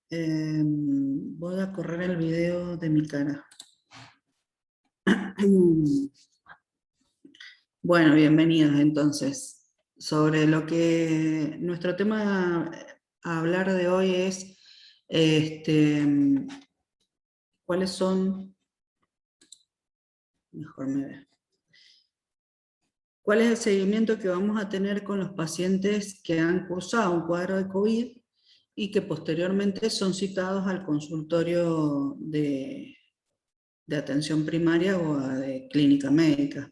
Voy a correr el video de mi cara. Bueno, bienvenidos entonces. Sobre lo que nuestro tema a hablar de hoy es cuáles son, mejor me ve, cuál es el seguimiento que vamos a tener con los pacientes que han cursado un cuadro de COVID y que posteriormente son citados al consultorio de atención primaria o de clínica médica.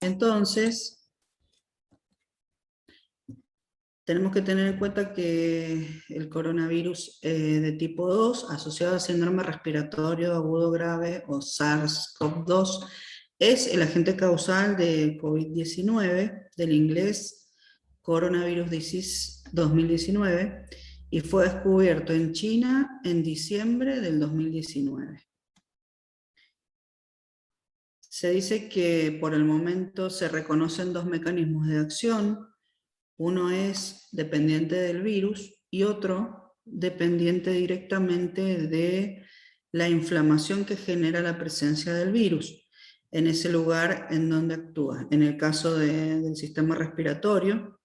Entonces, tenemos que tener en cuenta que el coronavirus de tipo 2, asociado al síndrome respiratorio agudo grave o SARS-CoV-2, es el agente causal de COVID-19, del inglés Coronavirus Disease 2019, y fue descubierto en China en diciembre del 2019. Se dice que por el momento se reconocen dos mecanismos de acción. Uno es dependiente del virus y otro dependiente directamente de la inflamación que genera la presencia del virus en ese lugar en donde actúa. En el caso del sistema respiratorio,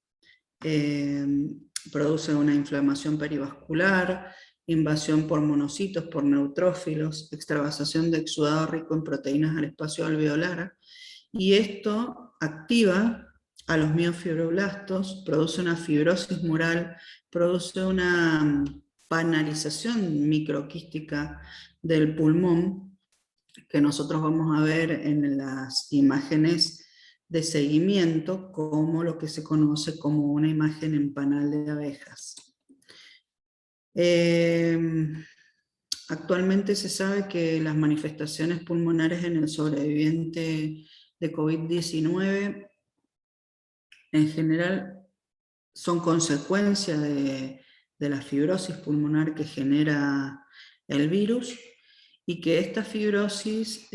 produce una inflamación perivascular, invasión por monocitos, por neutrófilos, extravasación de exudado rico en proteínas al espacio alveolar, y esto activa a los miofibroblastos, produce una fibrosis mural, produce una panalización microquística del pulmón, que nosotros vamos a ver en las imágenes de seguimiento como lo que se conoce como una imagen en panal de abejas. Actualmente se sabe que las manifestaciones pulmonares en el sobreviviente de COVID-19 en general son consecuencia de la fibrosis pulmonar que genera el virus, y que esta fibrosis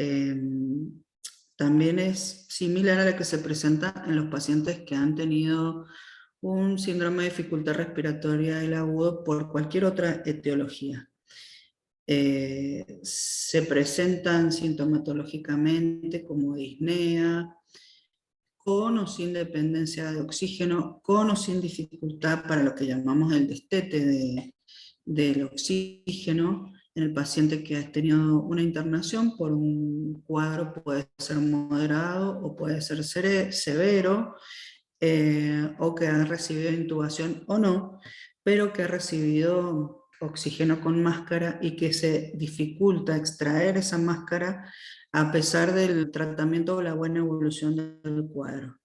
también es similar a la que se presenta en los pacientes que han tenido un síndrome de dificultad respiratoria del agudo por cualquier otra etiología. Se presentan sintomatológicamente como disnea, con o sin dependencia de oxígeno, con o sin dificultad para lo que llamamos el destete del oxígeno, en el paciente que ha tenido una internación por un cuadro puede ser moderado o puede ser severo, o que ha recibido intubación o no, pero que ha recibido oxígeno con máscara y que se dificulta extraer esa máscara a pesar del tratamiento o la buena evolución del cuadro.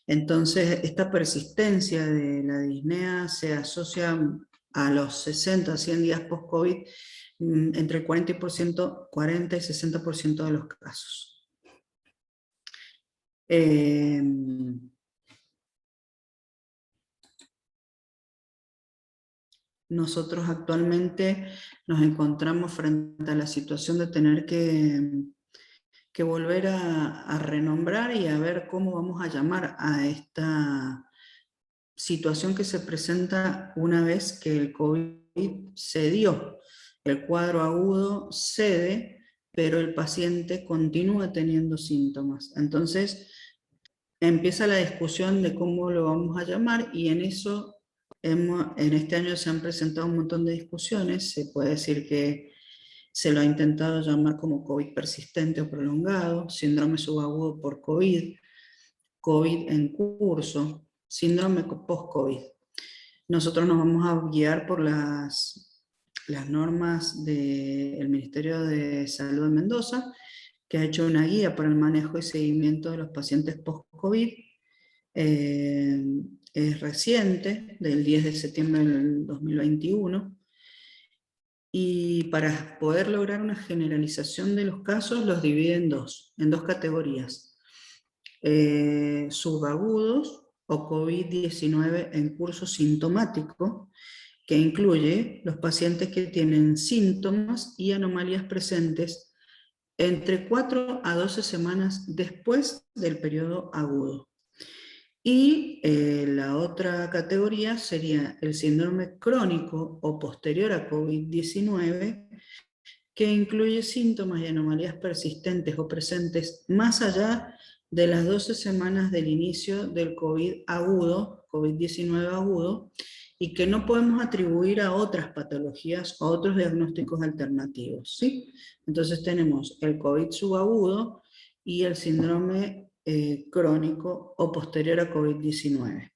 Entonces, esta persistencia de la disnea se asocia a los 60 a 100 días post-COVID entre el 40 y 60% de los casos. Nosotros actualmente nos encontramos frente a la situación de tener que volver a renombrar y a ver cómo vamos a llamar a esta situación que se presenta una vez que el COVID cedió. El cuadro agudo cede, pero el paciente continúa teniendo síntomas. Entonces empieza la discusión de cómo lo vamos a llamar, y en eso en este año se han presentado un montón de discusiones. Se puede decir que se lo ha intentado llamar como COVID persistente o prolongado, síndrome subagudo por COVID, COVID en curso, síndrome post-COVID. Nosotros nos vamos a guiar por las normas del Ministerio de Salud de Mendoza, que ha hecho una guía para el manejo y seguimiento de los pacientes post-COVID. Es reciente, del 10 de septiembre del 2021, y para poder lograr una generalización de los casos los divide en dos categorías: subagudos o COVID-19 en curso sintomático, que incluye los pacientes que tienen síntomas y anomalías presentes entre 4 a 12 semanas después del periodo agudo. Y la otra categoría sería el síndrome crónico o posterior a COVID-19, que incluye síntomas y anomalías persistentes o presentes más allá de las 12 semanas del inicio del COVID agudo, COVID-19 agudo, y que no podemos atribuir a otras patologías o otros diagnósticos alternativos, ¿sí? Entonces tenemos el COVID subagudo y el síndrome crónico o posterior a COVID-19.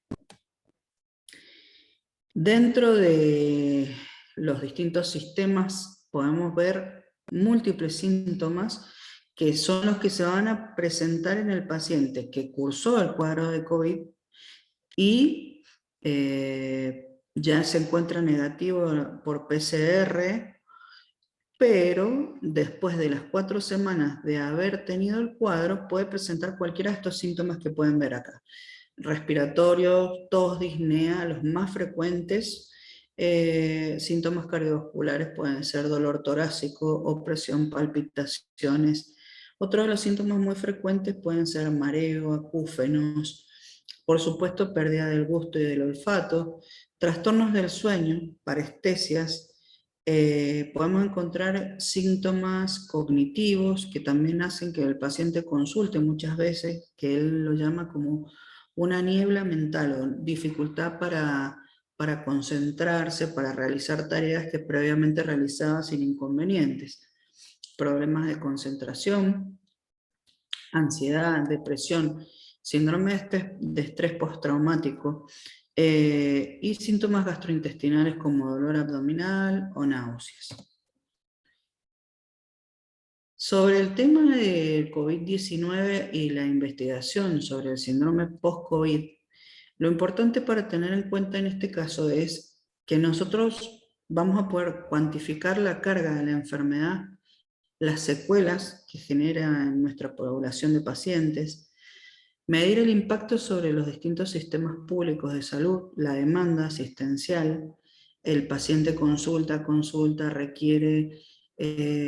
Dentro de los distintos sistemas podemos ver múltiples síntomas que son los que se van a presentar en el paciente que cursó el cuadro de COVID y ya se encuentra negativo por PCR, pero después de las 4 semanas de haber tenido el cuadro puede presentar cualquiera de estos síntomas que pueden ver acá. Respiratorios, tos, disnea, los más frecuentes. Síntomas cardiovasculares pueden ser dolor torácico, opresión, palpitaciones. Otros de los síntomas muy frecuentes pueden ser mareo, acúfenos, por supuesto pérdida del gusto y del olfato, trastornos del sueño, parestesias. Podemos encontrar síntomas cognitivos que también hacen que el paciente consulte muchas veces, que él lo llama como una niebla mental o dificultad para concentrarse, para realizar tareas que previamente realizaba sin inconvenientes. Problemas de concentración, ansiedad, depresión, síndrome de estrés postraumático y síntomas gastrointestinales como dolor abdominal o náuseas. Sobre el tema del COVID-19 y la investigación sobre el síndrome post-COVID, lo importante para tener en cuenta en este caso es que nosotros vamos a poder cuantificar la carga de la enfermedad, las secuelas que genera en nuestra población de pacientes, medir el impacto sobre los distintos sistemas públicos de salud, la demanda asistencial, el paciente consulta, requiere,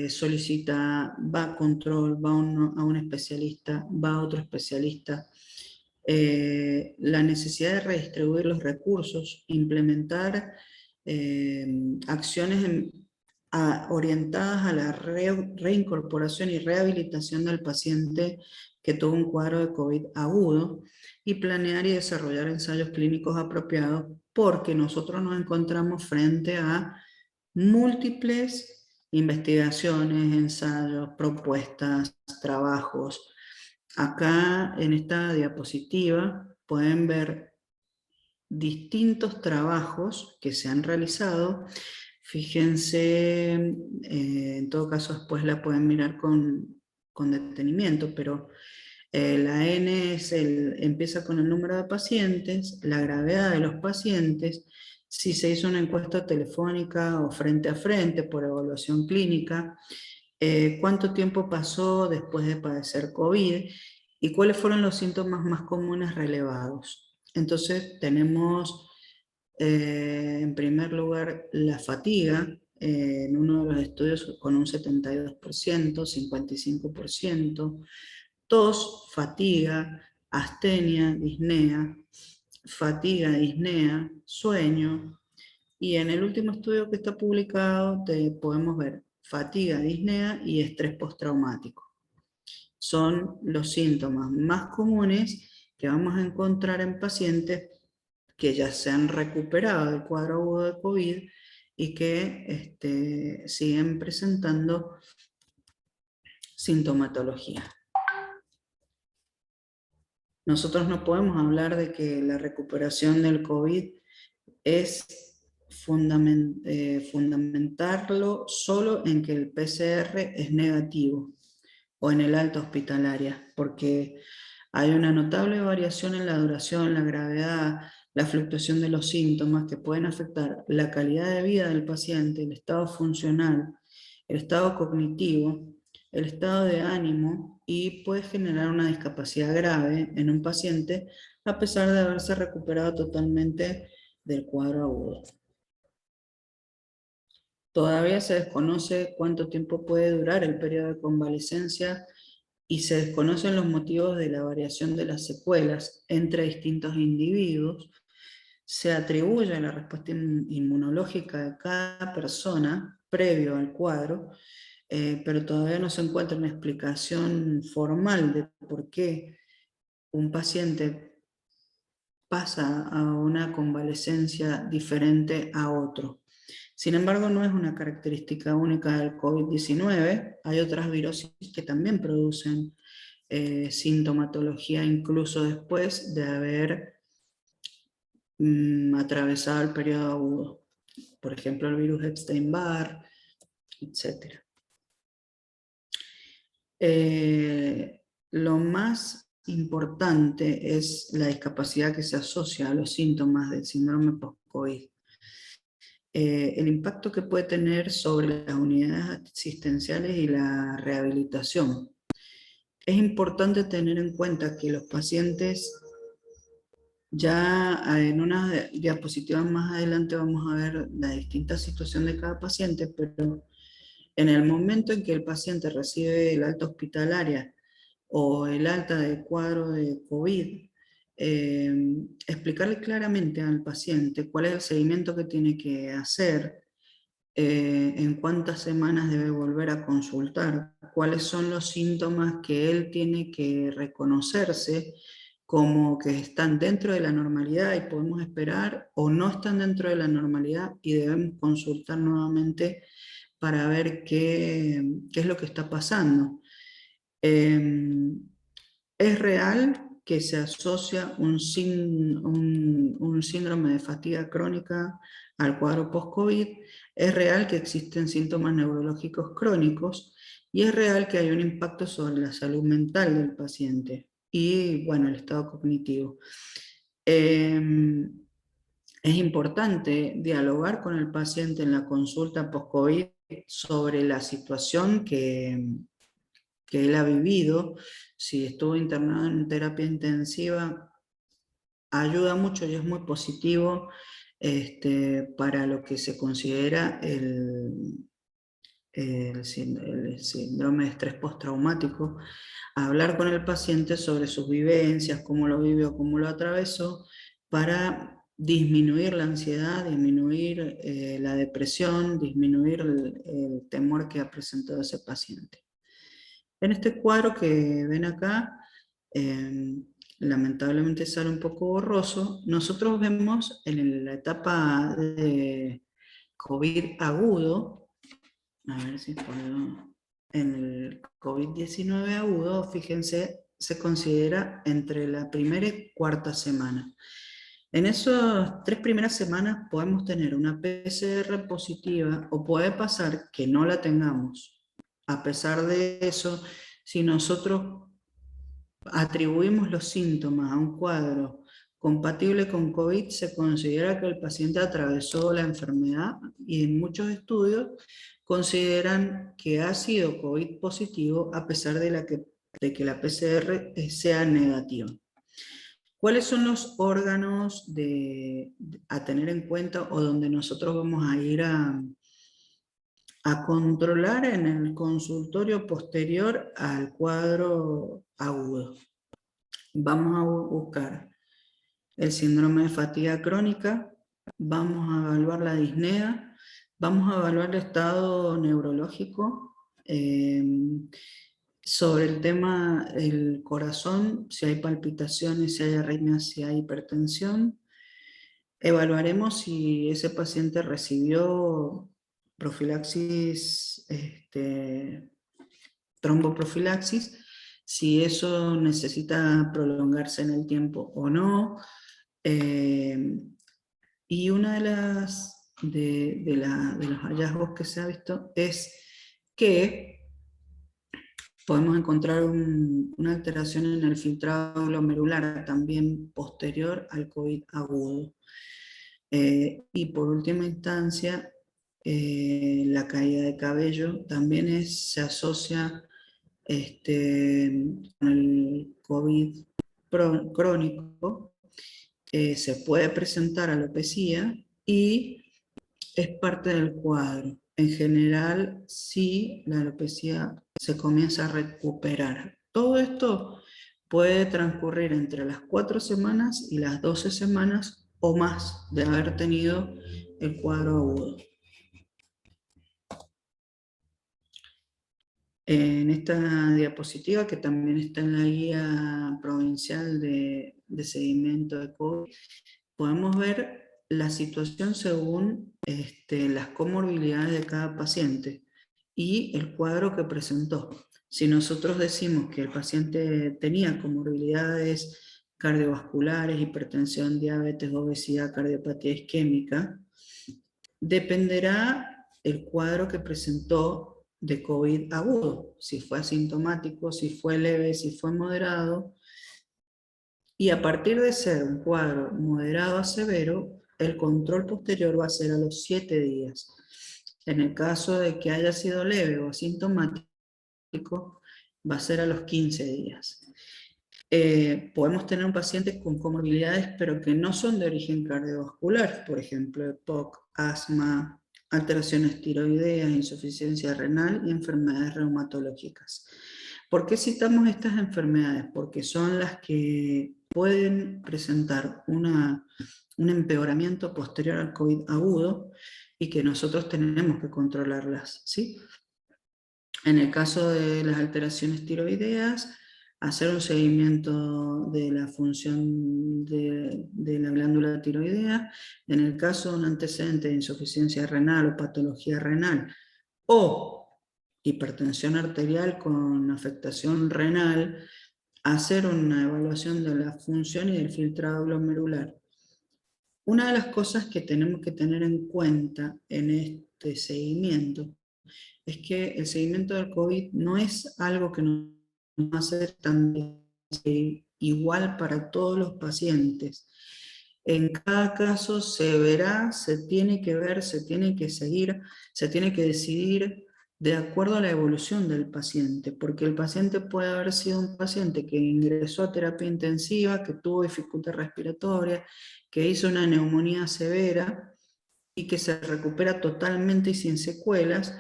solicita, va a control, va a un especialista, va a otro especialista, la necesidad de redistribuir los recursos, implementar acciones orientadas a la reincorporación y rehabilitación del paciente que tuvo un cuadro de COVID agudo y planear y desarrollar ensayos clínicos apropiados porque nosotros nos encontramos frente a múltiples investigaciones, ensayos, propuestas, trabajos. Acá en esta diapositiva pueden ver distintos trabajos que se han realizado. Fíjense, en todo caso después la pueden mirar con detenimiento, pero la N empieza con el número de pacientes, la gravedad de los pacientes, si se hizo una encuesta telefónica o frente a frente por evaluación clínica, cuánto tiempo pasó después de padecer COVID y cuáles fueron los síntomas más comunes relevados. Entonces tenemos en primer lugar la fatiga, en uno de los estudios con un 72%, 55%, tos, fatiga, astenia, disnea, fatiga, disnea, sueño, y en el último estudio que está publicado podemos ver fatiga, disnea y estrés postraumático. Son los síntomas más comunes que vamos a encontrar en pacientes que ya se han recuperado del cuadro agudo de COVID y que siguen presentando sintomatología. Nosotros no podemos hablar de que la recuperación del COVID es fundamentarlo solo en que el PCR es negativo o en el alta hospitalaria, porque hay una notable variación en la duración, la gravedad, la fluctuación de los síntomas que pueden afectar la calidad de vida del paciente, el estado funcional, el estado cognitivo, el estado de ánimo y puede generar una discapacidad grave en un paciente a pesar de haberse recuperado totalmente del cuadro agudo. Todavía se desconoce cuánto tiempo puede durar el periodo de convalecencia y se desconocen los motivos de la variación de las secuelas entre distintos individuos, se atribuye a la respuesta inmunológica de cada persona previo al cuadro, pero todavía no se encuentra una explicación formal de por qué un paciente pasa a una convalecencia diferente a otro. Sin embargo, no es una característica única del COVID-19, hay otras virosis que también producen sintomatología incluso después de haber atravesado el periodo agudo. Por ejemplo, el virus Epstein-Barr, etc. Lo más importante es la discapacidad que se asocia a los síntomas del síndrome post-COVID. El impacto que puede tener sobre las unidades asistenciales y la rehabilitación. Es importante tener en cuenta que los pacientes, ya en unas diapositivas más adelante vamos a ver la distinta situación de cada paciente, pero en el momento en que el paciente recibe el alta hospitalaria o el alta de cuadro de COVID, explicarle claramente al paciente cuál es el seguimiento que tiene que hacer, en cuántas semanas debe volver a consultar, cuáles son los síntomas que él tiene que reconocerse como que están dentro de la normalidad y podemos esperar, o no están dentro de la normalidad y debemos consultar nuevamente para ver qué es lo que está pasando. Es real que se asocia un síndrome de fatiga crónica al cuadro post-COVID, es real que existen síntomas neurológicos crónicos y es real que hay un impacto sobre la salud mental del paciente y, bueno, el estado cognitivo. Es importante dialogar con el paciente en la consulta post-COVID sobre la situación que él ha vivido. Si estuvo internado en terapia intensiva, ayuda mucho y es muy positivo para lo que se considera el síndrome de estrés postraumático. Hablar con el paciente sobre sus vivencias, cómo lo vivió, cómo lo atravesó, para disminuir la ansiedad, disminuir la depresión, disminuir el temor que ha presentado ese paciente. En este cuadro que ven acá, lamentablemente sale un poco borroso, nosotros vemos en la etapa de COVID agudo, a ver si puedo, en el COVID-19 agudo, fíjense, se considera entre la primera y cuarta semana. En esas 3 primeras semanas podemos tener una PCR positiva o puede pasar que no la tengamos. A pesar de eso, si nosotros atribuimos los síntomas a un cuadro compatible con COVID, se considera que el paciente atravesó la enfermedad y en muchos estudios consideran que ha sido COVID positivo a pesar de que la PCR sea negativa. ¿Cuáles son los órganos a tener en cuenta o donde nosotros vamos a ir a controlar en el consultorio posterior al cuadro agudo? Vamos a buscar el síndrome de fatiga crónica, vamos a evaluar la disnea, vamos a evaluar el estado neurológico, sobre el tema del corazón, si hay palpitaciones, si hay arritmias, si hay hipertensión. Evaluaremos si ese paciente recibió profilaxis, tromboprofilaxis, si eso necesita prolongarse en el tiempo o no. Y una de los hallazgos que se ha visto es que podemos encontrar una alteración en el filtrado glomerular también posterior al COVID agudo. Y por última instancia, la caída de cabello también se asocia con el COVID crónico. Se puede presentar alopecia y es parte del cuadro. En general, sí, la alopecia se comienza a recuperar. Todo esto puede transcurrir entre las 4 semanas y las 12 semanas o más de haber tenido el cuadro agudo. En esta diapositiva, que también está en la guía provincial de seguimiento de COVID, podemos ver la situación según las comorbilidades de cada paciente y el cuadro que presentó. Si nosotros decimos que el paciente tenía comorbilidades cardiovasculares, hipertensión, diabetes, obesidad, cardiopatía isquémica, dependerá el cuadro que presentó de COVID agudo, si fue asintomático, si fue leve, si fue moderado, y a partir de ser un cuadro moderado a severo, el control posterior va a ser a los 7 días. En el caso de que haya sido leve o asintomático, va a ser a los 15 días. Podemos tener un paciente con comorbilidades, pero que no son de origen cardiovascular, por ejemplo, EPOC, asma, alteraciones tiroideas, insuficiencia renal y enfermedades reumatológicas. ¿Por qué citamos estas enfermedades? Porque son las que pueden presentar un empeoramiento posterior al COVID agudo y que nosotros tenemos que controlarlas, ¿sí? En el caso de las alteraciones tiroideas, hacer un seguimiento de la función de la glándula tiroidea. En el caso de un antecedente de insuficiencia renal o patología renal o hipertensión arterial con afectación renal, hacer una evaluación de la función y del filtrado glomerular. Una de las cosas que tenemos que tener en cuenta en este seguimiento es que el seguimiento del COVID no es algo que nos va a hacer tan igual para todos los pacientes. En cada caso se verá, se tiene que ver, se tiene que seguir, se tiene que decidir de acuerdo a la evolución del paciente, porque el paciente puede haber sido un paciente que ingresó a terapia intensiva, que tuvo dificultad respiratoria, que hizo una neumonía severa y que se recupera totalmente y sin secuelas,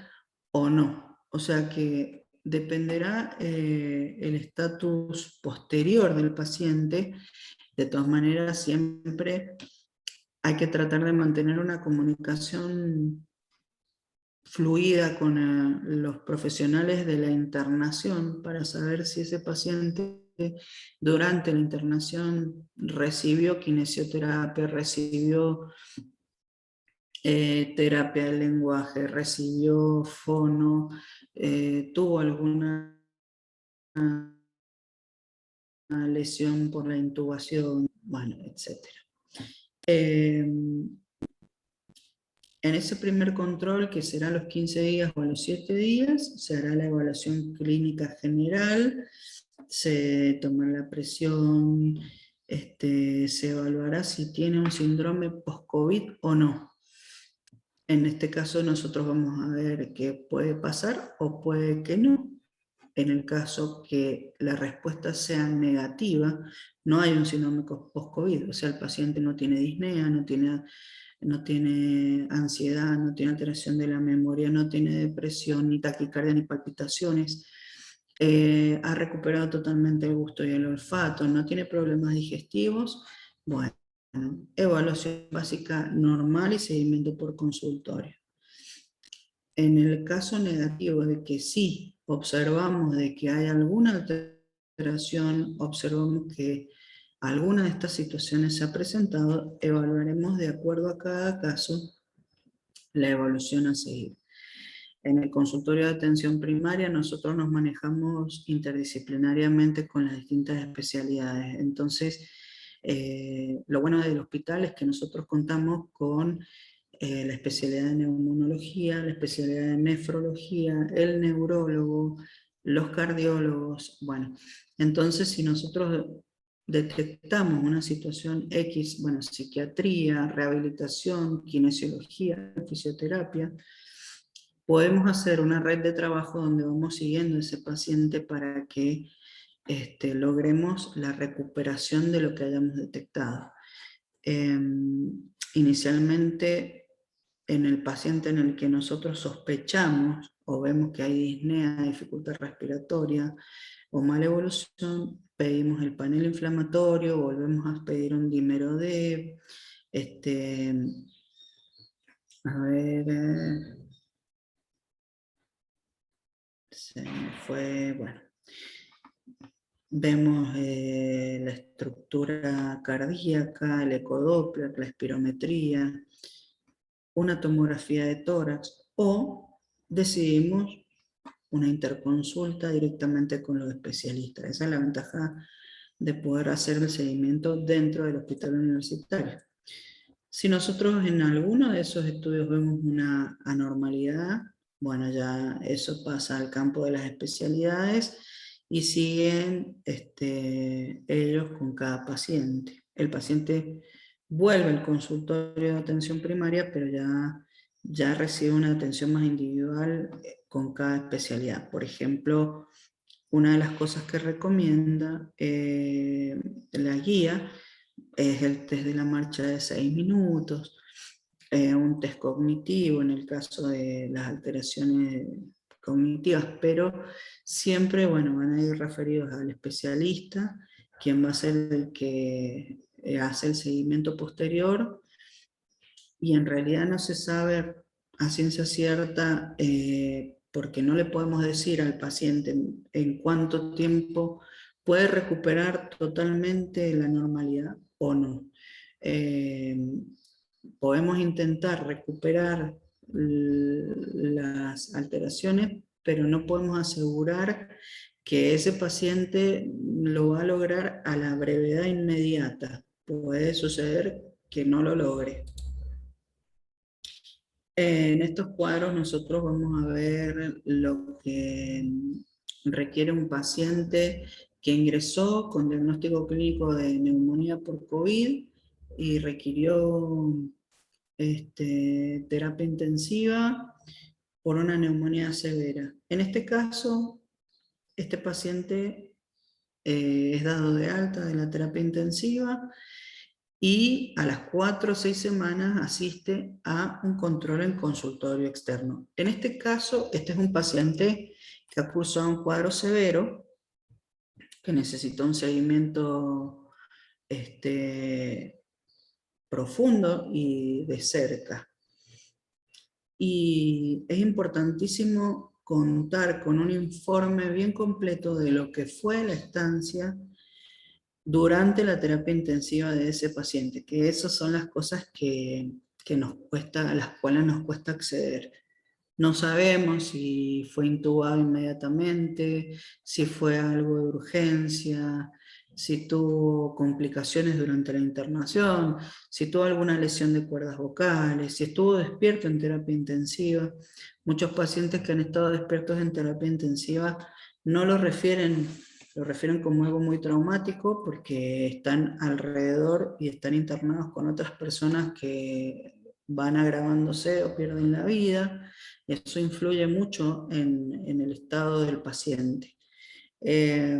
o no. O sea que dependerá el estatus posterior del paciente. De todas maneras, siempre hay que tratar de mantener una comunicación fluida con los profesionales de la internación para saber si ese paciente durante la internación recibió kinesioterapia, recibió terapia del lenguaje, recibió fono, tuvo alguna lesión por la intubación, bueno, etc. En ese primer control, que será a los 15 días o a los 7 días, se hará la evaluación clínica general, se tomará la presión, se evaluará si tiene un síndrome post-COVID o no. En este caso nosotros vamos a ver qué puede pasar o puede que no. En el caso que la respuesta sea negativa, no hay un síndrome post-COVID, o sea, el paciente no tiene disnea, no tiene ansiedad, no tiene alteración de la memoria, no tiene depresión, ni taquicardia, ni palpitaciones, ha recuperado totalmente el gusto y el olfato, no tiene problemas digestivos, bueno, evaluación básica normal y seguimiento por consultorio. En el caso negativo de que sí observamos de que hay alguna alteración, observamos que alguna de estas situaciones se ha presentado, evaluaremos de acuerdo a cada caso la evolución a seguir. En el consultorio de atención primaria nosotros nos manejamos interdisciplinariamente con las distintas especialidades. Entonces, lo bueno del hospital es que nosotros contamos con la especialidad de neumonología, la especialidad de nefrología, el neurólogo, los cardiólogos. Bueno, entonces si nosotros detectamos una situación X, bueno, psiquiatría, rehabilitación, kinesiología, fisioterapia, podemos hacer una red de trabajo donde vamos siguiendo a ese paciente para que logremos la recuperación de lo que hayamos detectado. Inicialmente, en el paciente en el que nosotros sospechamos o vemos que hay disnea, dificultad respiratoria, o mala evolución, pedimos el panel inflamatorio, volvemos a pedir un dímero D, a ver, se me fue, bueno, vemos la estructura cardíaca, el ecodoppler, la espirometría, una tomografía de tórax, o decidimos una interconsulta directamente con los especialistas. Esa es la ventaja de poder hacer el seguimiento dentro del hospital universitario. Si nosotros en alguno de esos estudios vemos una anormalidad, bueno, ya eso pasa al campo de las especialidades y siguen ellos con cada paciente. El paciente vuelve al consultorio de atención primaria, pero ya recibe una atención más individual con cada especialidad. Por ejemplo, una de las cosas que recomienda la guía es el test de la marcha de 6 minutos, un test cognitivo en el caso de las alteraciones cognitivas, pero siempre, bueno, van a ir referidos al especialista, quien va a ser el que hace el seguimiento posterior, y en realidad no se sabe a ciencia cierta, porque no le podemos decir al paciente en cuánto tiempo puede recuperar totalmente la normalidad o no. Podemos intentar recuperar las alteraciones, pero no podemos asegurar que ese paciente lo va a lograr a la brevedad inmediata. Puede suceder que no lo logre. En estos cuadros nosotros vamos a ver lo que requiere un paciente que ingresó con diagnóstico clínico de neumonía por COVID y requirió terapia intensiva por una neumonía severa. En este caso, este paciente es dado de alta de la terapia intensiva y a las 4 o 6 semanas asiste a un control en consultorio externo. En este caso, este es un paciente que ha cursado un cuadro severo, que necesita un seguimiento profundo y de cerca. Y es importantísimo contar con un informe bien completo de lo que fue la estancia durante la terapia intensiva de ese paciente, que esas son las cosas que nos cuesta, a las cuales nos cuesta acceder. No sabemos si fue intubado inmediatamente, si fue algo de urgencia, si tuvo complicaciones durante la internación, si tuvo alguna lesión de cuerdas vocales, si estuvo despierto en terapia intensiva. Muchos pacientes que han estado despiertos en terapia intensiva no lo refieren como algo muy traumático porque están alrededor y están internados con otras personas que van agravándose o pierden la vida. Eso influye mucho en el estado del paciente. Es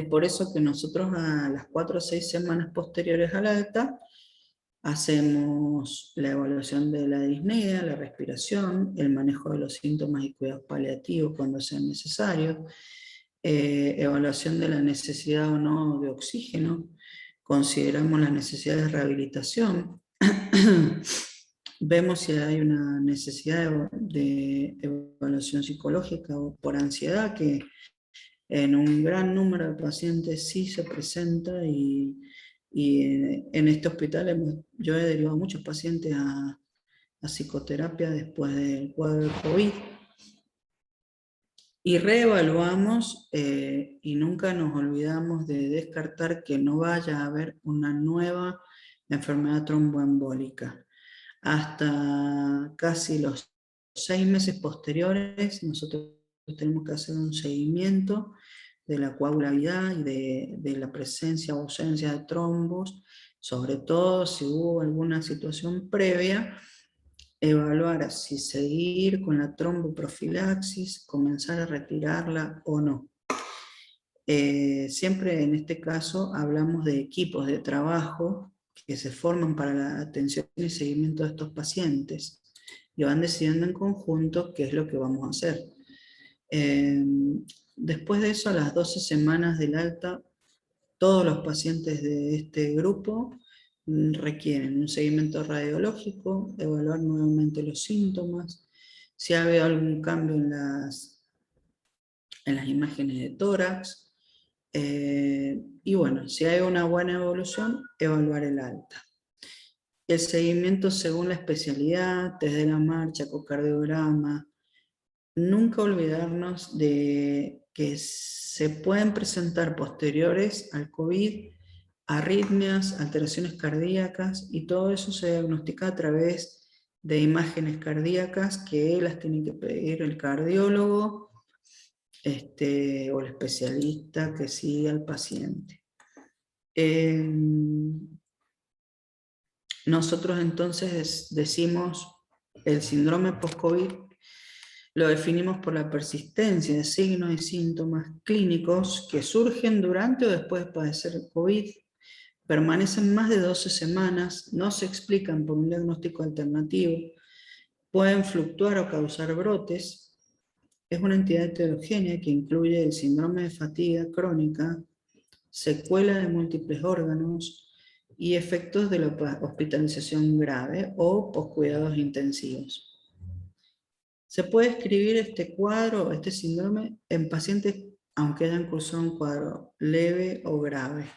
por eso que nosotros a las 4 o 6 semanas posteriores al alta hacemos la evaluación de la disnea, la respiración, el manejo de los síntomas y cuidados paliativos cuando sean necesarios, evaluación de la necesidad o no de oxígeno, consideramos la necesidad de rehabilitación, vemos si hay una necesidad de evaluación psicológica o por ansiedad, que en un gran número de pacientes sí se presenta, y en este hospital yo he derivado muchos pacientes a psicoterapia después del cuadro de COVID. Y reevaluamos y nunca nos olvidamos de descartar que no vaya a haber una nueva enfermedad tromboembólica. Hasta casi los 6 meses posteriores nosotros tenemos que hacer un seguimiento de la coagulabilidad y de la presencia o ausencia de trombos, sobre todo si hubo alguna situación previa, evaluar si seguir con la tromboprofilaxis, comenzar a retirarla o no. Siempre en este caso hablamos de equipos de trabajo que se forman para la atención y seguimiento de estos pacientes y van decidiendo en conjunto qué es lo que vamos a hacer. Después de eso, a las 12 semanas del alta, todos los pacientes de este grupo requieren un seguimiento radiológico, evaluar nuevamente los síntomas, si ha habido algún cambio en las imágenes de tórax, y bueno, si hay una buena evolución, evaluar el alta. El seguimiento según la especialidad, test de la marcha, ecocardiograma. Nunca olvidarnos de que se pueden presentar posteriores al COVID arritmias, alteraciones cardíacas, y todo eso se diagnostica a través de imágenes cardíacas que las tiene que pedir el cardiólogo o el especialista que sigue al paciente. Nosotros entonces decimos el síndrome post-COVID lo definimos por la persistencia de signos y síntomas clínicos que surgen durante o después de padecer COVID, permanecen más de 12 semanas, no se explican por un diagnóstico alternativo, pueden fluctuar o causar brotes. Es una entidad heterogénea que incluye el síndrome de fatiga crónica, secuela de múltiples órganos y efectos de la hospitalización grave o poscuidados intensivos. Se puede escribir este cuadro, este síndrome, en pacientes aunque hayan cursado un cuadro leve o grave,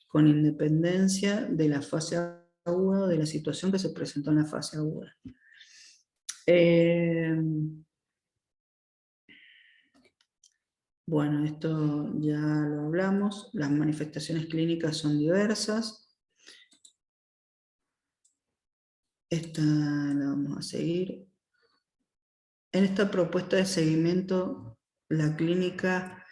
con independencia de la fase aguda o de la situación que se presentó en la fase aguda. Bueno, esto ya lo hablamos. Las manifestaciones clínicas son diversas. Esta la vamos a seguir. En esta propuesta de seguimiento, la clínica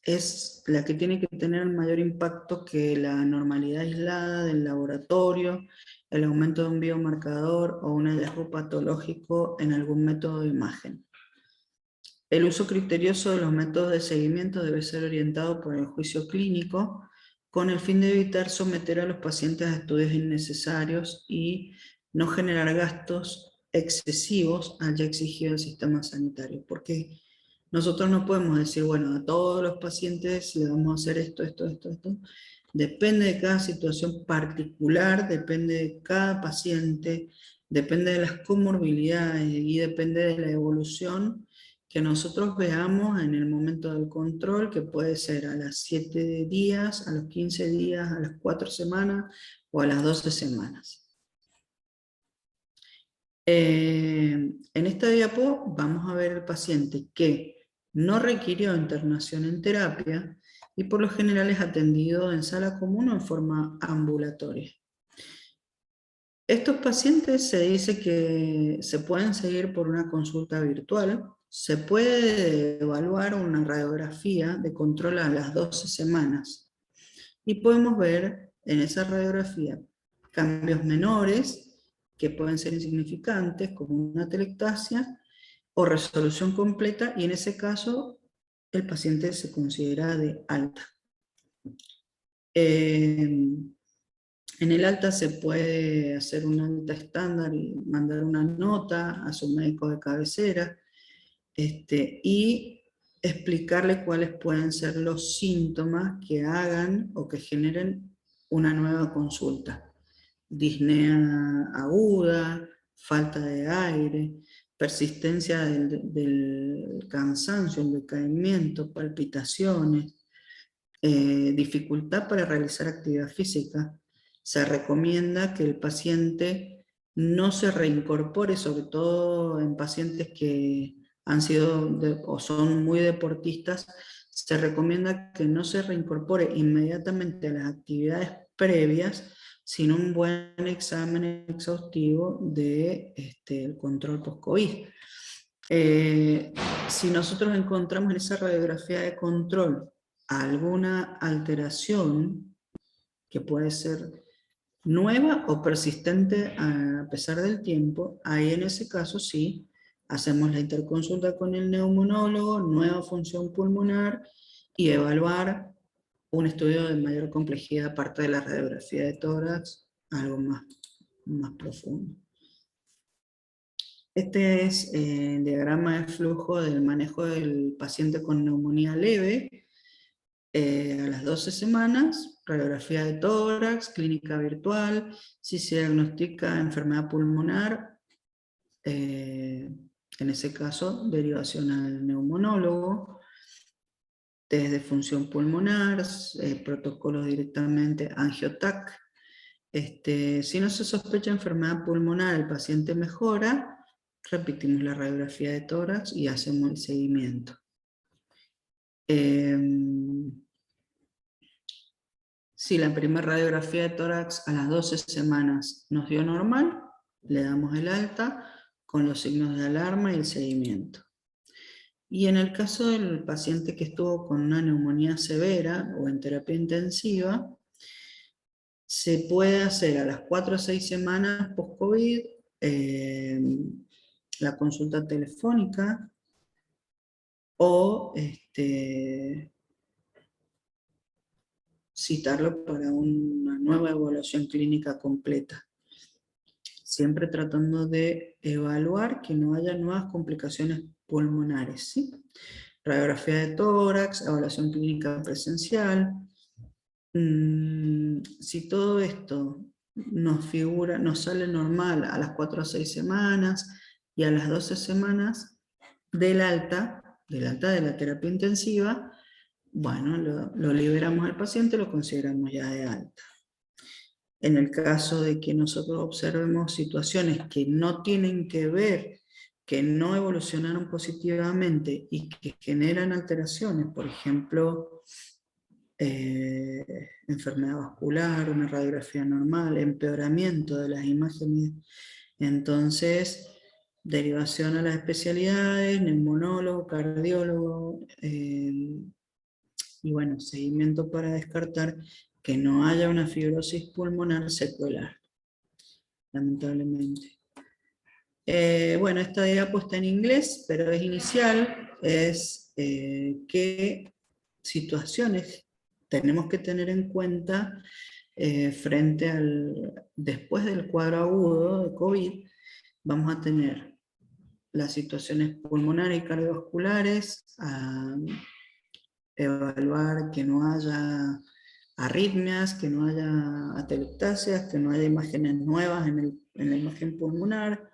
es la que tiene que tener el mayor impacto que la normalidad aislada del laboratorio, el aumento de un biomarcador o un hallazgo patológico en algún método de imagen. El uso criterioso de los métodos de seguimiento debe ser orientado por el juicio clínico con el fin de evitar someter a los pacientes a estudios innecesarios y no generar gastos excesivos al ya exigido del sistema sanitario. Porque nosotros no podemos decir, bueno, a todos los pacientes le vamos a hacer esto. Depende de cada situación particular, depende de cada paciente, depende de las comorbilidades y depende de la evolución que nosotros veamos en el momento del control, que puede ser a las 7 días, a los 15 días, a las 4 semanas o a las 12 semanas. En esta diapo vamos a ver el paciente que no requirió internación en terapia y por lo general es atendido en sala común o en forma ambulatoria. Estos pacientes se dice que se pueden seguir por una consulta virtual. Se puede evaluar una radiografía de control a las 12 semanas y podemos ver en esa radiografía cambios menores que pueden ser insignificantes, como una telectasia, o resolución completa, y en ese caso el paciente se considera de alta. En el alta se puede hacer un alta estándar y mandar una nota a su médico de cabecera, y explicarle cuáles pueden ser los síntomas que hagan o que generen una nueva consulta. Disnea aguda, falta de aire, persistencia del cansancio, el decaimiento, palpitaciones, dificultad para realizar actividad física. Se recomienda que el paciente no se reincorpore, sobre todo en pacientes que han sido o son muy deportistas, se recomienda que no se reincorpore inmediatamente a las actividades previas, sin un buen examen exhaustivo del control post-COVID. Si nosotros encontramos en esa radiografía de control alguna alteración que puede ser nueva o persistente a pesar del tiempo, ahí en ese caso sí, hacemos la interconsulta con el neumonólogo, nueva función pulmonar, y evaluar un estudio de mayor complejidad aparte de la radiografía de tórax, algo más profundo. Este es el diagrama de flujo del manejo del paciente con neumonía leve. A las 12 semanas, radiografía de tórax, clínica virtual, si se diagnostica enfermedad pulmonar, en ese caso, derivación al neumonólogo, test de función pulmonar, protocolos directamente, angiotac. Si no se sospecha enfermedad pulmonar, el paciente mejora, repetimos la radiografía de tórax y hacemos el seguimiento. Si la primera radiografía de tórax a las 12 semanas nos dio normal, le damos el alta con los signos de alarma y el seguimiento. Y en el caso del paciente que estuvo con una neumonía severa o en terapia intensiva, se puede hacer a las 4 a 6 semanas post-COVID la consulta telefónica o citarlo para una nueva evaluación clínica completa. Siempre tratando de evaluar que no haya nuevas complicaciones pulmonares, ¿sí? Radiografía de tórax, evaluación clínica presencial. Si todo esto nos sale normal a las 4 a 6 semanas y a las 12 semanas del alta de la terapia intensiva, bueno, lo liberamos al paciente, lo consideramos ya de alta. En el caso de que nosotros observemos situaciones que no tienen que ver, que no evolucionaron positivamente y que generan alteraciones, por ejemplo, enfermedad vascular, una radiografía normal, empeoramiento de las imágenes, entonces derivación a las especialidades, neumonólogo, cardiólogo, y bueno, seguimiento para descartar que no haya una fibrosis pulmonar secular, lamentablemente. Bueno, esta diapo está en inglés, pero es inicial, es qué situaciones tenemos que tener en cuenta frente después del cuadro agudo de COVID, vamos a tener las situaciones pulmonares y cardiovasculares, evaluar que no haya arritmias, que no haya atelectasias, que no haya imágenes nuevas en la imagen pulmonar,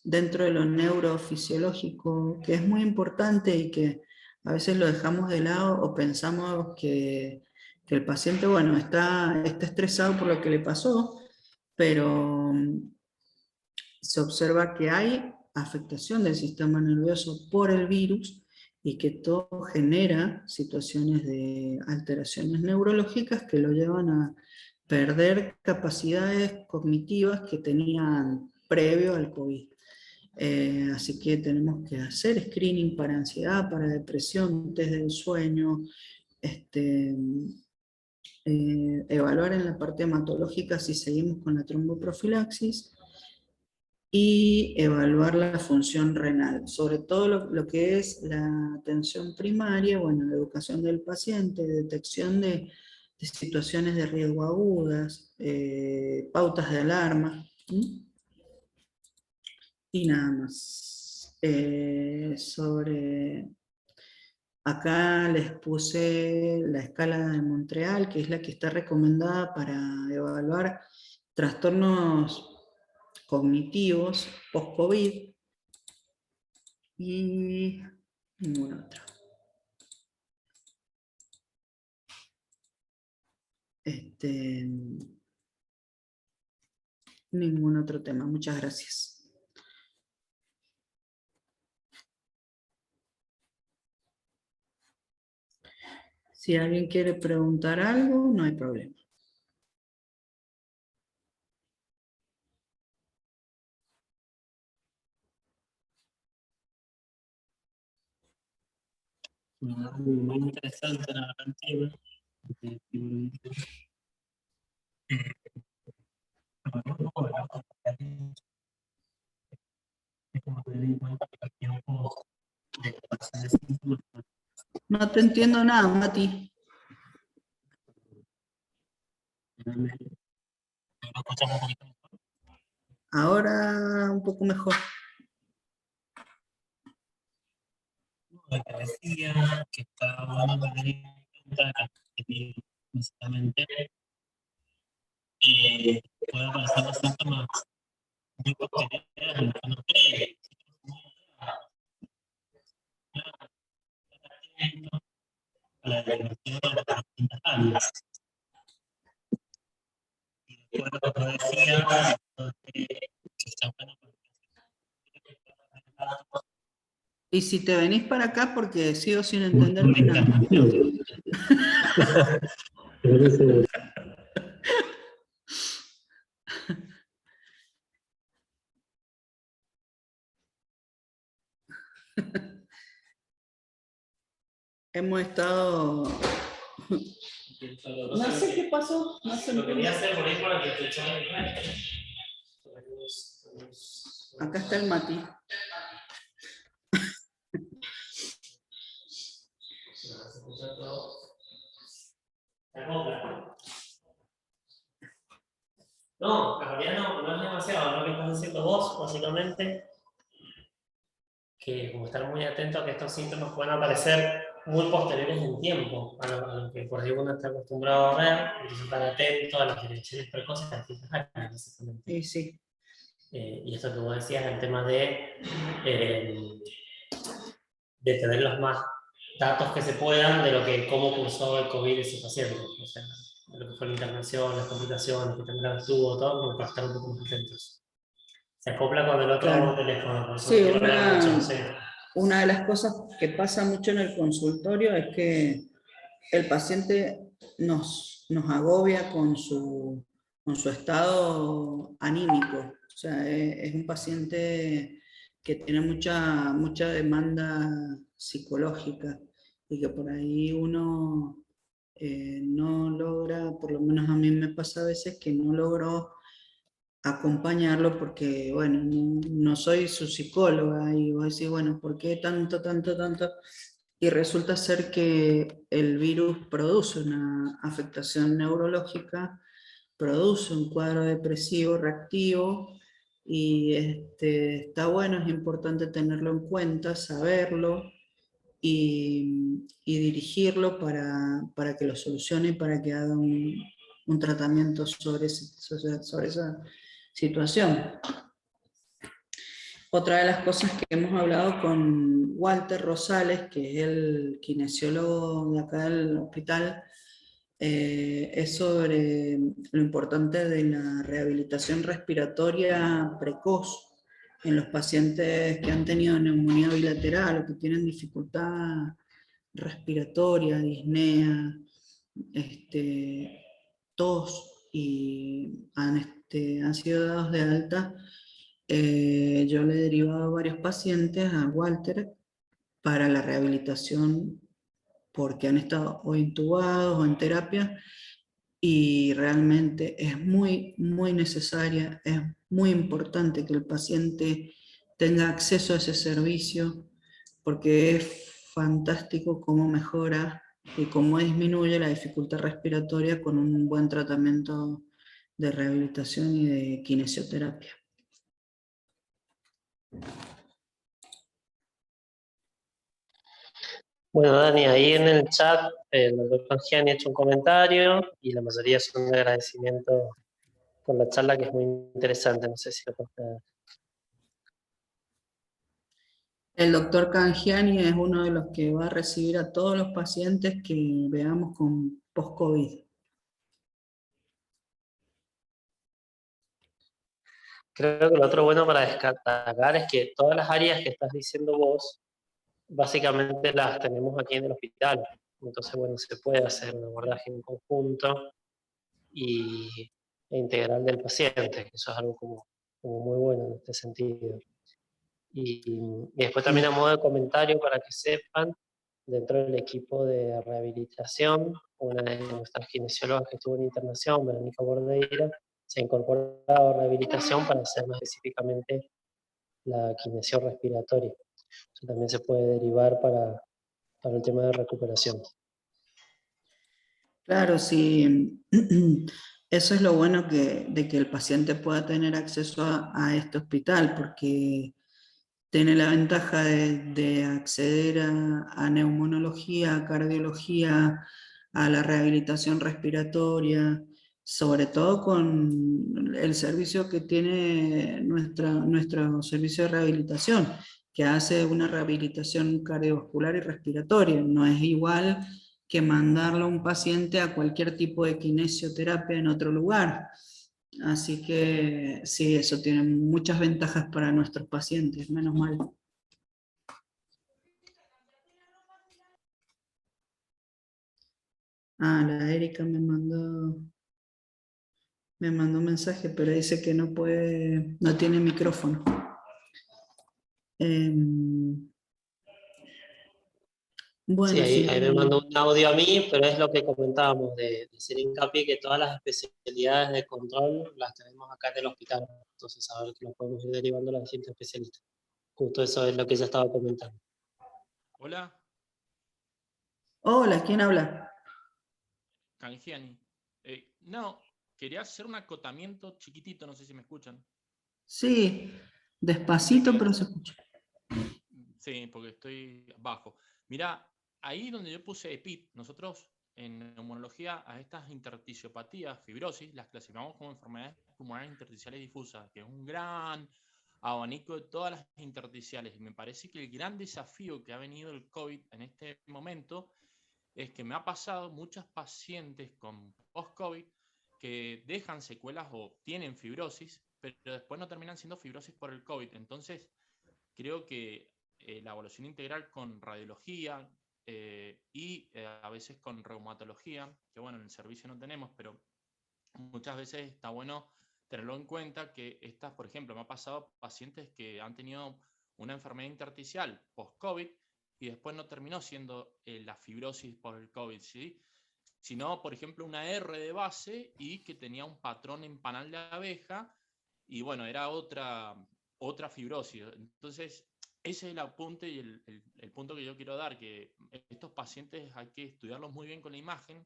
dentro de lo neurofisiológico, que es muy importante y que a veces lo dejamos de lado o pensamos que el paciente, bueno, está estresado por lo que le pasó, pero se observa que hay afectación del sistema nervioso por el virus y que todo genera situaciones de alteraciones neurológicas que lo llevan a perder capacidades cognitivas que tenían previo al COVID. Así que tenemos que hacer screening para ansiedad, para depresión, test del sueño, evaluar en la parte hematológica si seguimos con la tromboprofilaxis, y evaluar la función renal, sobre todo lo que es la atención primaria, bueno, la educación del paciente, detección de situaciones de riesgo agudas, pautas de alarma, y nada más. Acá les puse la escala de Montreal, que es la que está recomendada para evaluar trastornos cognitivos post-COVID, y ninguna otra. Ningún otro tema. Muchas gracias. Si alguien quiere preguntar algo, no hay problema. Muy interesante la narrativa. No te entiendo nada, Mati. Ahora un poco mejor. lo que decía, que está bueno tener en cuenta que básicamente puede aparecer los síntomas muy posteriores a lo que uno cree. A la evaluación de las distintas áreas. Y después lo que decía, que está bueno Y si te venís para acá, porque sigo sin entenderte nada. Hemos estado... No sé qué pasó. No sé lo quería hacer por ahí para que escucharan el Acá está el Mati. No, en realidad no es demasiado, lo que estás diciendo vos, básicamente, que como estar muy atento a que estos síntomas pueden aparecer muy posteriores en tiempo a lo que por ahí uno está acostumbrado a ver, entonces estar atento a las direcciones precoces de las distintas áreas, básicamente. Sí, sí. Y esto que vos decías, el tema de tener los más datos que se puedan de cómo cursó el COVID ese paciente, o sea, de lo que fue la internación, las complicaciones, que tendrá el tubo, todo, como para estar un poco más atentos. Se acopla con el otro Claro. teléfono, por eso Sí, no quiero hablar mucho, sí. una de las cosas que pasa mucho en el consultorio es que el paciente nos agobia con su estado anímico. O sea, es un paciente que tiene mucha demanda psicológica y que por ahí uno no logra, por lo menos a mí me pasa a veces que no logro acompañarlo porque, bueno, no soy su psicóloga y voy a decir, bueno, ¿por qué tanto, tanto, tanto? Y resulta ser que el virus produce una afectación neurológica, produce un cuadro depresivo reactivo y está bueno, es importante tenerlo en cuenta, saberlo y dirigirlo para que lo solucione y para que haga un tratamiento sobre esa situación. Otra de las cosas que hemos hablado con Walter Rosales, que es el kinesiólogo de acá del hospital, es sobre lo importante de la rehabilitación respiratoria precoz en los pacientes que han tenido neumonía bilateral o que tienen dificultad respiratoria, disnea, tos y han sido dados de alta. Yo le he derivado a varios pacientes a Walter para la rehabilitación porque han estado o intubados o en terapia y realmente es muy, muy necesaria, es muy importante que el paciente tenga acceso a ese servicio porque es fantástico cómo mejora y cómo disminuye la dificultad respiratoria con un buen tratamiento de rehabilitación y de kinesioterapia. Bueno, Dani, ahí en el chat el doctor Cangiani ha hecho un comentario y la mayoría son de agradecimiento por la charla, que es muy interesante. No sé si lo puedes... El doctor Cangiani es uno de los que va a recibir a todos los pacientes que veamos con post-COVID. Creo que lo otro bueno para destacar es que todas las áreas que estás diciendo vos, básicamente las tenemos aquí en el hospital. Entonces, bueno, se puede hacer un abordaje en conjunto e integral del paciente, que eso es algo como muy bueno en este sentido. Y después también a modo de comentario para que sepan, dentro del equipo de rehabilitación, una de nuestras kinesiólogas que estuvo en internación, Verónica Bordeira, se ha incorporado a rehabilitación para hacer más específicamente la kinesio respiratoria. Eso también se puede derivar para el tema de recuperación. Claro, sí. Eso es lo bueno de que el paciente pueda tener acceso a este hospital, porque tiene la ventaja de acceder a neumonología, a cardiología, a la rehabilitación respiratoria, sobre todo con el servicio que tiene nuestro servicio de rehabilitación, que hace una rehabilitación cardiovascular y respiratoria. No es igual que mandarlo a un paciente a cualquier tipo de kinesioterapia en otro lugar. Así que sí, eso tiene muchas ventajas para nuestros pacientes, menos mal. Ah, la Erika me mandó un mensaje, pero dice que no puede, no tiene micrófono. Sí, Bueno, ahí me sí. mandó un audio a mí, pero es lo que comentábamos, de hacer hincapié que todas las especialidades de control las tenemos acá en el hospital. Entonces, a ver que nos podemos ir derivando a los distintos especialistas. Justo eso es lo que ella estaba comentando. Hola, Hola, ¿quién habla? Canjiani. No, quería hacer un acotamiento chiquitito, no sé si me escuchan. Sí, Es despacito, que, pero se escucha. sí, porque estoy bajo. Mirá, ahí donde yo puse EPIT, nosotros en neumonología a estas intersticiopatías, fibrosis, las clasificamos como enfermedades pulmonares intersticiales difusas, que es un gran abanico de todas las intersticiales. Y me parece que el gran desafío que ha venido el COVID en este momento es que me ha pasado muchos pacientes con post-COVID que dejan secuelas o tienen fibrosis, pero después no terminan siendo fibrosis por el COVID. Entonces, creo que la evaluación integral con radiología a veces con reumatología, que bueno, en el servicio no tenemos, pero muchas veces está bueno tenerlo en cuenta que estas, por ejemplo, me ha pasado pacientes que han tenido una enfermedad intersticial post-COVID y después no terminó siendo la fibrosis por el COVID, ¿sí? Sino, por ejemplo, una R de base y que tenía un patrón en panal de abeja y bueno, era otra fibrosis. Entonces, ese es el apunte y el punto que yo quiero dar, que estos pacientes hay que estudiarlos muy bien con la imagen.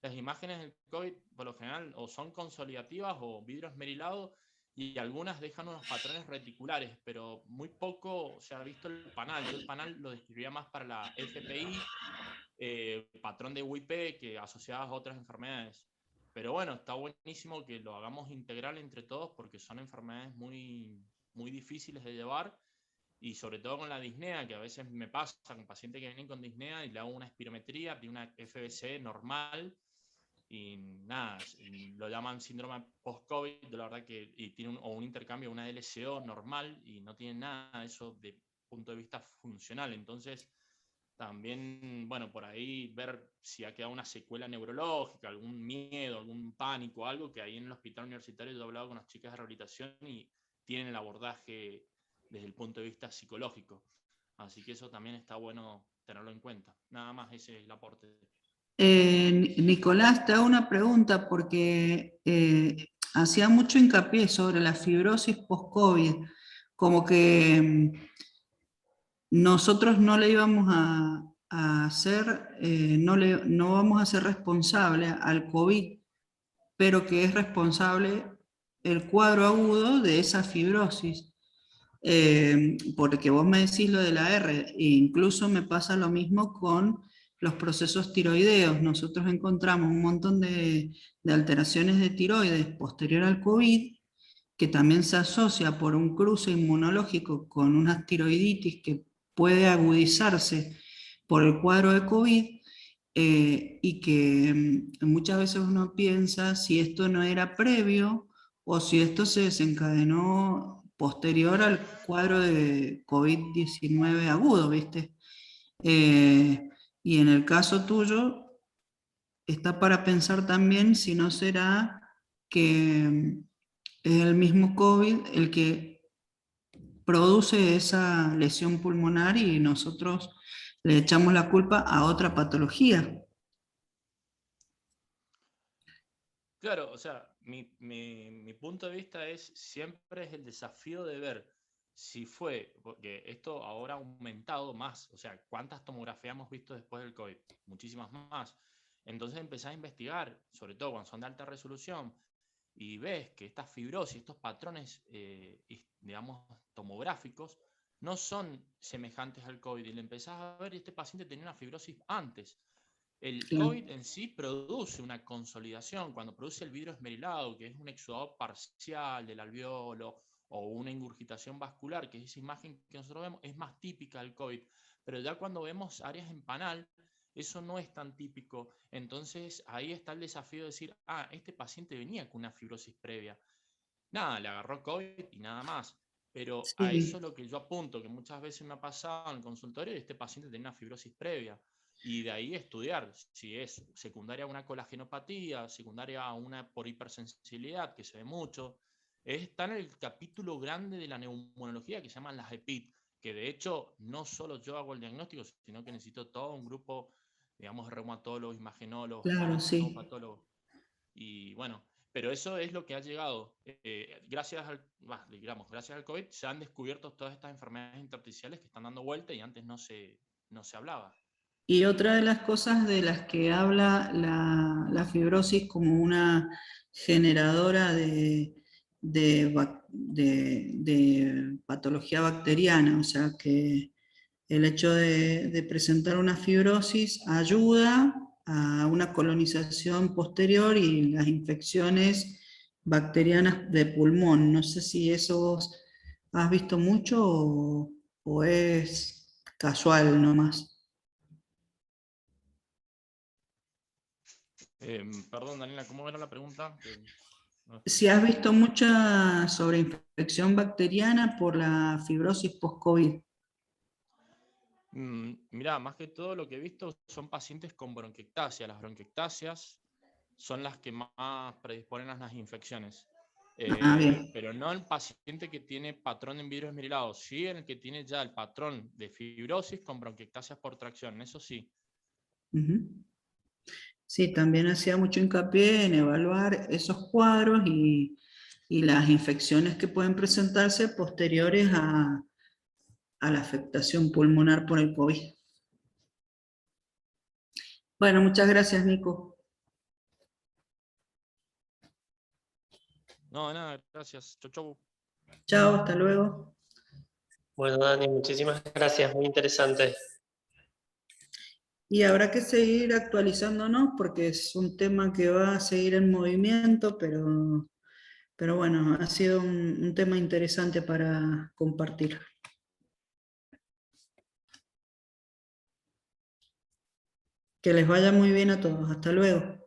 Las imágenes del COVID, por lo general, o son consolidativas o vidrio esmerilado, y algunas dejan unos patrones reticulares, pero muy poco se ha visto el panal. Yo el panal lo describiría más para la FPI, patrón de UIP, que asociadas a otras enfermedades. Pero bueno, está buenísimo que lo hagamos integral entre todos porque son enfermedades muy, muy difíciles de llevar y sobre todo con la disnea, que a veces me pasa con pacientes que vienen con disnea y le hago una espirometría, tiene una FBC normal y nada, lo llaman síndrome post-COVID, la verdad que y tiene un intercambio, una LCO normal y no tiene nada de eso de punto de vista funcional. Entonces, también, bueno, por ahí ver si ha quedado una secuela neurológica, algún miedo, algún pánico, algo que ahí en el hospital universitario yo he hablado con las chicas de rehabilitación y tienen el abordaje desde el punto de vista psicológico. Así que eso también está bueno tenerlo en cuenta. Nada más ese es el aporte. Nicolás, te hago una pregunta porque hacía mucho hincapié sobre la fibrosis post-COVID, como que nosotros no le íbamos a hacer, no vamos a ser responsables al COVID, pero que es responsable el cuadro agudo de esa fibrosis. Porque vos me decís lo de la R, e incluso me pasa lo mismo con los procesos tiroideos. Nosotros encontramos un montón de alteraciones de tiroides posterior al COVID, que también se asocia por un cruce inmunológico con una tiroiditis que puede agudizarse por el cuadro de COVID, y que muchas veces uno piensa si esto no era previo o si esto se desencadenó posterior al cuadro de COVID-19 agudo, ¿viste? Eh, y en el caso tuyo, está para pensar también si no será que es el mismo COVID el que produce esa lesión pulmonar y nosotros le echamos la culpa a otra patología. Claro, o sea, mi punto de vista es siempre es el desafío de ver si fue, porque esto ahora ha aumentado más, o sea, ¿cuántas tomografías hemos visto después del COVID? Muchísimas más. Entonces empezás a investigar, sobre todo cuando son de alta resolución, y ves que estas fibrosis, estos patrones, digamos, tomográficos, no son semejantes al COVID. Y le empezás a ver, este paciente tenía una fibrosis antes. El Claro. COVID en sí produce una consolidación. Cuando produce el vidrio esmerilado, que es un exudado parcial del alveolo, o una ingurgitación vascular, que es esa imagen que nosotros vemos, es más típica del COVID. Pero ya cuando vemos áreas en panal, eso no es tan típico. Entonces ahí está el desafío de decir, este paciente venía con una fibrosis previa. Nada, le agarró COVID y nada más. Pero a eso Sí. es lo que yo apunto, que muchas veces me ha pasado en el consultorio, este paciente tenía una fibrosis previa. Y de ahí estudiar si es secundaria a una colagenopatía, secundaria a una por hipersensibilidad, que se ve mucho. Está en el capítulo grande de la neumonología que se llaman las EPIT, que de hecho no solo yo hago el diagnóstico, sino que necesito todo un grupo, digamos, de reumatólogos, imagenólogos, Claro, sí. neumopatólogos. Y bueno, pero eso es lo que ha llegado. Gracias al COVID se han descubierto todas estas enfermedades intersticiales que están dando vuelta y antes no se hablaba. Y otra de las cosas de las que habla la fibrosis como una generadora de patología bacteriana, o sea que el hecho de presentar una fibrosis ayuda a una colonización posterior y las infecciones bacterianas de pulmón. No sé si eso vos has visto mucho o es casual nomás. Perdón, Daniela, ¿cómo era la pregunta? No. Si has visto mucha sobreinfección bacteriana por la fibrosis post-COVID. Mirá, más que todo lo que he visto son pacientes con bronquiectasia. Las bronquiectasias son las que más predisponen a las infecciones. Bien. Pero no el paciente que tiene patrón en vidrio esmerilado, sí en el que tiene ya el patrón de fibrosis con bronquiectasias por tracción, eso sí. Sí, también hacía mucho hincapié en evaluar esos cuadros y las infecciones que pueden presentarse posteriores a la afectación pulmonar por el COVID. Bueno, muchas gracias, Nico. No, de nada, gracias. Chau, chau. Chao, hasta luego. Bueno, Dani, muchísimas gracias, muy interesante. Y habrá que seguir actualizándonos porque es un tema que va a seguir en movimiento, pero bueno, ha sido un tema interesante para compartir. Que les vaya muy bien a todos. Hasta luego.